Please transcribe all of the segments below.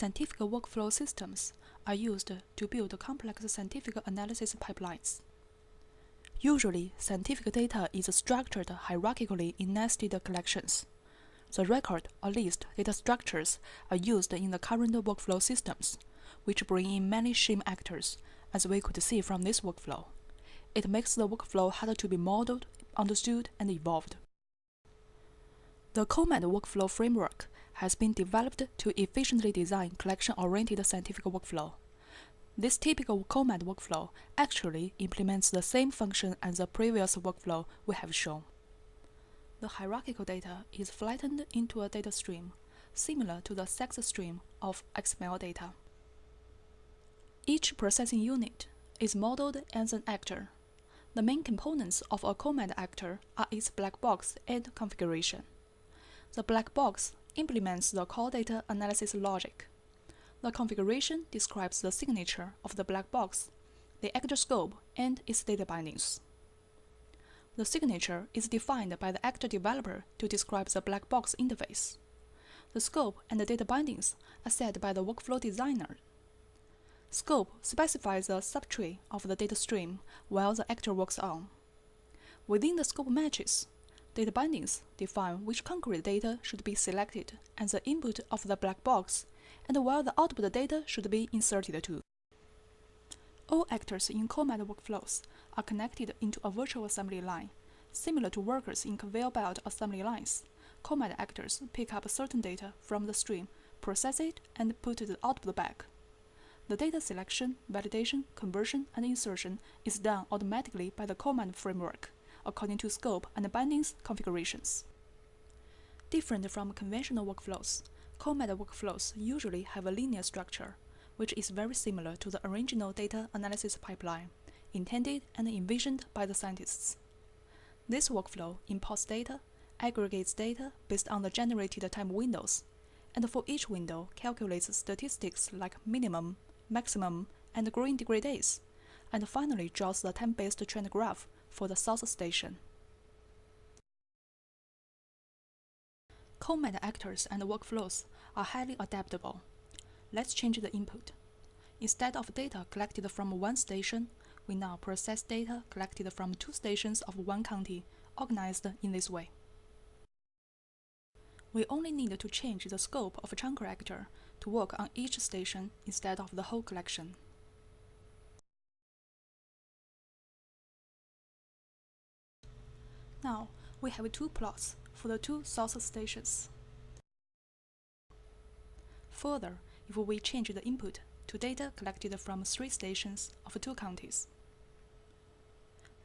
Scientific workflow systems are used to build complex scientific analysis pipelines. Usually, scientific data is structured hierarchically in nested collections. The record or list data structures are used in the current workflow systems, which bring in many shame actors, as we could see from this workflow. It makes the workflow harder to be modeled, understood, and evolved. The COMAT workflow framework has been developed to efficiently design collection-oriented scientific workflow. This typical COMAT workflow actually implements the same function as the previous workflow we have shown. The hierarchical data is flattened into a data stream, similar to the sex stream of XML data. Each processing unit is modeled as an actor. The main components of a COMAT actor are its black box and configuration. The black box implements the core data analysis logic. The configuration describes the signature of the black box, the actor scope, and its data bindings. The signature is defined by the actor developer to describe the black box interface. The scope and the data bindings are set by the workflow designer. Scope specifies the subtree of the data stream while the actor works on. Within the scope matrix, data bindings define which concrete data should be selected as the input of the black box and where the output data should be inserted to. All actors in COMAT workflows are connected into a virtual assembly line. Similar to workers in conveyor belt assembly lines, COMAT actors pick up certain data from the stream, process it, and put the output back. The data selection, validation, conversion, and insertion is done automatically by the COMAT framework, according to scope and bindings configurations. Different from conventional workflows, COMAT workflows usually have a linear structure, which is very similar to the original data analysis pipeline, intended and envisioned by the scientists. This workflow imports data, aggregates data based on the generated time windows, and for each window calculates statistics like minimum, maximum, and growing degree days, and finally draws the time-based trend graph for the source station. COMAT actors and workflows are highly adaptable. Let's change the input. Instead of data collected from one station, we now process data collected from two stations of one county, organized in this way. We only need to change the scope of a chunker actor to work on each station instead of the whole collection. Now, we have two plots for the two source stations. Further, if we change the input to data collected from three stations of two counties,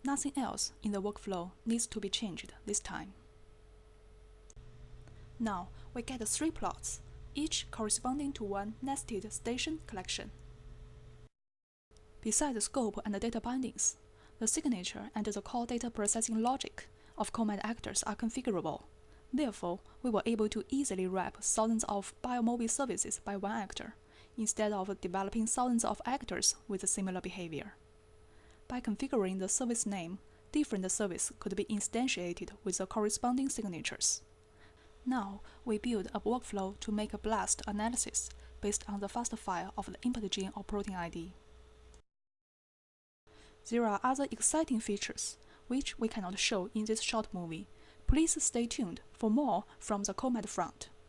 nothing else in the workflow needs to be changed this time. Now, we get three plots, each corresponding to one nested station collection. Besides the scope and the data bindings, the signature and the core data processing logic of COMAT actors are configurable. Therefore, we were able to easily wrap thousands of biomobile services by one actor, instead of developing thousands of actors with similar behavior. By configuring the service name, different services could be instantiated with the corresponding signatures. Now, we build a workflow to make a BLAST analysis based on the FAST file of the input gene or protein ID. There are other exciting features, which we cannot show in this short movie. Please stay tuned for more from the COMAT front.